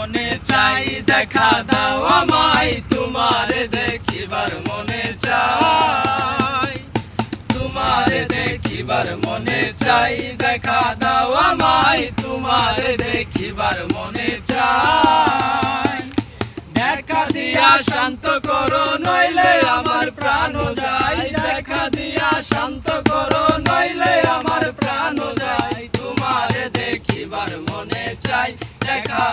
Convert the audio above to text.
মনে চাই, দেখা দাও আমায়, তোমারে দেখিবার মনে চাই, তোমারে দেখিবার মনে চাই, দেখা দাও আমায়, তোমারে দেখিবার মনে চাই। দেখা দিয়া শান্ত করো নইলে আমার প্রাণ যায়, দেখা দিয়া শান্ত করো নইলে আমার প্রাণ যায়, তোমারে দেখিবার মনে চাই, দেখা